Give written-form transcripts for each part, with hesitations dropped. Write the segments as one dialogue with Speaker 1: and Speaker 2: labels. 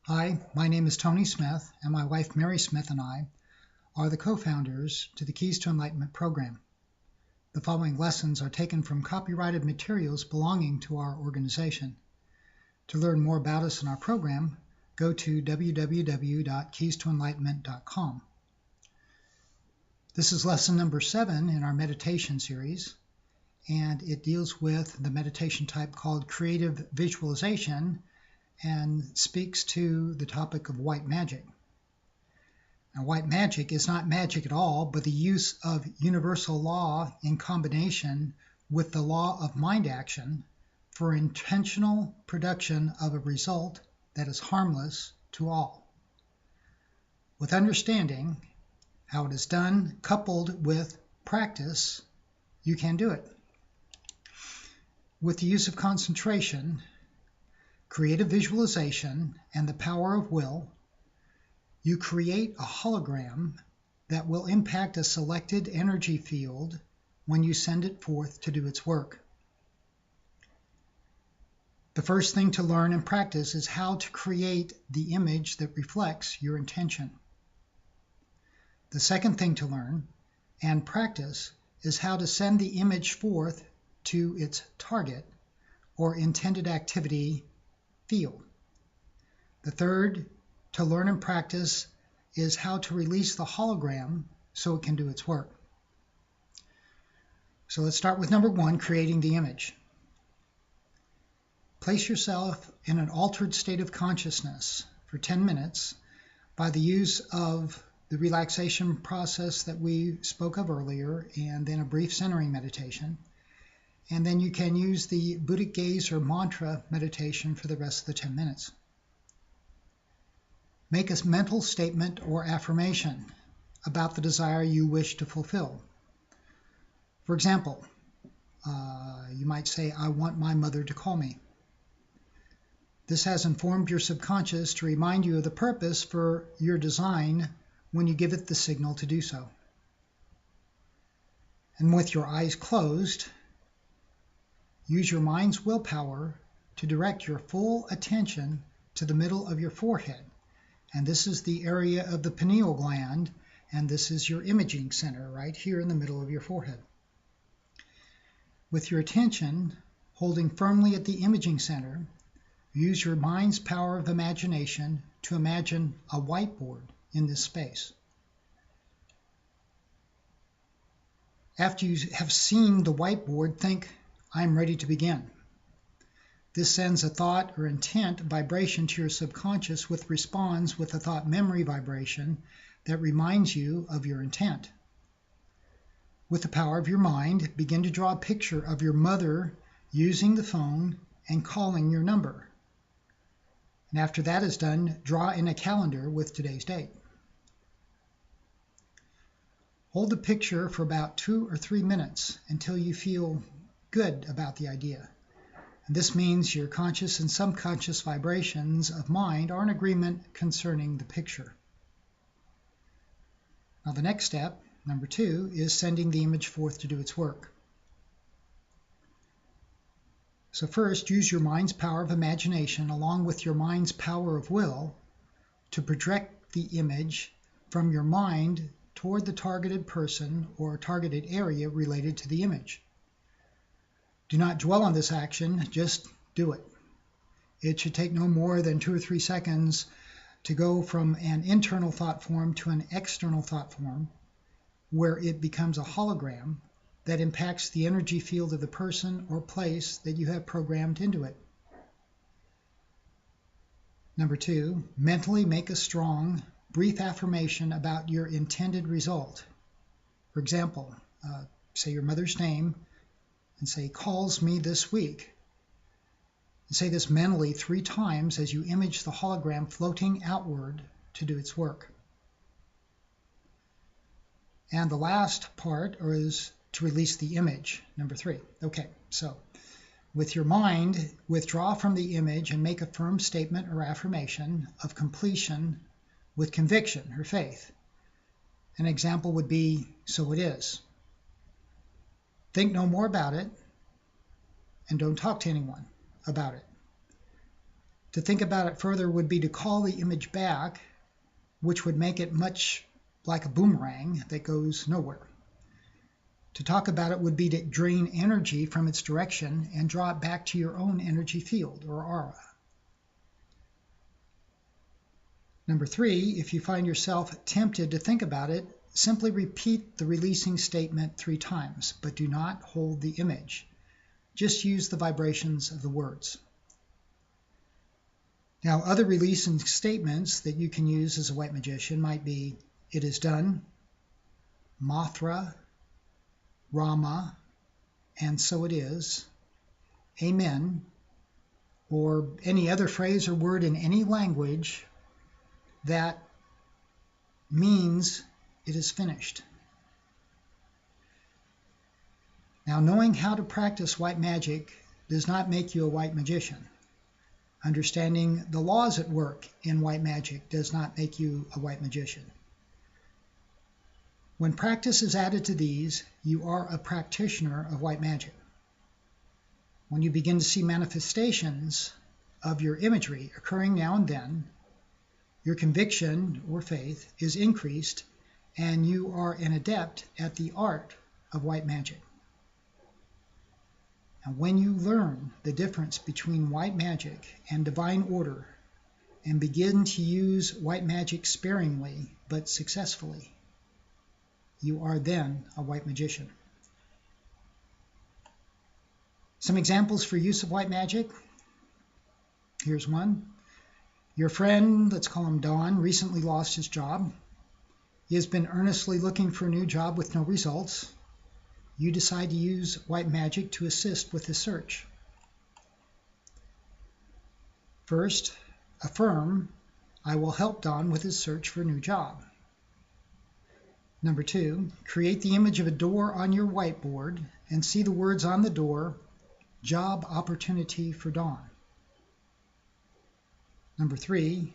Speaker 1: Hi, my name is Tony Smith, and my wife Mary Smith and I are the co-founders to the Keys to Enlightenment program. The following lessons are taken from copyrighted materials belonging to our organization. To learn more about us and our program, go to www.keystoenlightenment.com. This is lesson number 7 in our meditation series, and it deals with the meditation type called creative visualization and speaks to the topic of white magic. Now, white magic is not magic at all, but the use of universal law in combination with the law of mind action for intentional production of a result that is harmless to all. With understanding how it is done, coupled with practice, you can do it. With the use of concentration, creative visualization, and the power of will, you create a hologram that will impact a selected energy field when you send it forth to do its work. The first thing to learn and practice is how to create the image that reflects your intention. The second thing to learn and practice is how to send the image forth to its target or intended activity field. The third to learn and practice is how to release the hologram so it can do its work. So let's start with number 1, creating the image. Place yourself in an altered state of consciousness for 10 minutes by the use of the relaxation process that we spoke of earlier, and then a brief centering meditation. And then you can use the Buddhic gaze or mantra meditation for the rest of the 10 minutes. Make a mental statement or affirmation about the desire you wish to fulfill. For example, you might say, I want my mother to call me. This has informed your subconscious to remind you of the purpose for your design when you give it the signal to do so. And with your eyes closed, use your mind's willpower to direct your full attention to the middle of your forehead. And this is the area of the pineal gland, and this is your imaging center right here in the middle of your forehead. With your attention holding firmly at the imaging center, use your mind's power of imagination to imagine a whiteboard in this space. After you have seen the whiteboard, think, I'm ready to begin. This sends a thought or intent vibration to your subconscious, which responds with a thought memory vibration that reminds you of your intent. With the power of your mind, begin to draw a picture of your mother using the phone and calling your number. And after that is done, draw in a calendar with today's date. Hold the picture for about 2 or 3 minutes until you feel good about the idea. And this means your conscious and subconscious vibrations of mind are in agreement concerning the picture. Now the next step, number 2, is sending the image forth to do its work. So first, use your mind's power of imagination along with your mind's power of will to project the image from your mind toward the targeted person or targeted area related to the image. Do not dwell on this action, just do it. It should take no more than 2 or 3 seconds to go from an internal thought form to an external thought form, where it becomes a hologram that impacts the energy field of the person or place that you have programmed into it. Number 2, mentally make a strong, brief affirmation about your intended result. For example, say your mother's name and say, calls me this week. And say this mentally 3 times as you image the hologram floating outward to do its work. And the last part is to release the image, number 3. Okay, so with your mind, withdraw from the image and make a firm statement or affirmation of completion with conviction or faith. An example would be, so it is. Think no more about it and don't talk to anyone about it. To think about it further would be to call the image back, which would make it much like a boomerang that goes nowhere. To talk about it would be to drain energy from its direction and draw it back to your own energy field or aura. Number 3, if you find yourself tempted to think about it, simply repeat the releasing statement 3 times, but do not hold the image. Just use the vibrations of the words. Now, other releasing statements that you can use as a white magician might be, "It is done," "Mothra," "Rama," "and so it is," "Amen," or any other phrase or word in any language that means it is finished. Now, knowing how to practice white magic does not make you a white magician. Understanding the laws at work in white magic does not make you a white magician. When practice is added to these, you are a practitioner of white magic. When you begin to see manifestations of your imagery occurring now and then, your conviction or faith is increased, and you are an adept at the art of white magic. And when you learn the difference between white magic and divine order and begin to use white magic sparingly but successfully, you are then a white magician. Some examples for use of white magic. Here's one. Your friend, let's call him Don, recently lost his job. He has been earnestly looking for a new job with no results. You decide to use white magic to assist with his search. First, affirm, "I will help Don with his search for a new job." Number 2, create the image of a door on your whiteboard and see the words on the door, "Job opportunity for Don." Number 3,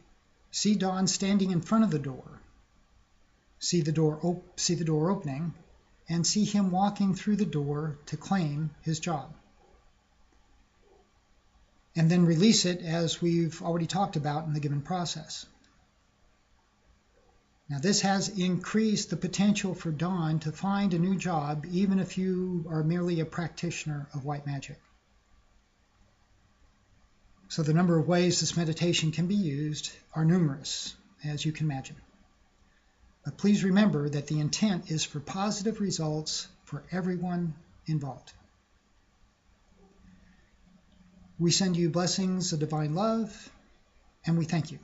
Speaker 1: see Don standing in front of the door. See the door opening, and see him walking through the door to claim his job. And then release it as we've already talked about in the given process. Now, this has increased the potential for Don to find a new job, even if you are merely a practitioner of white magic. So the number of ways this meditation can be used are numerous, as you can imagine. But please remember that the intent is for positive results for everyone involved. We send you blessings of divine love, and we thank you.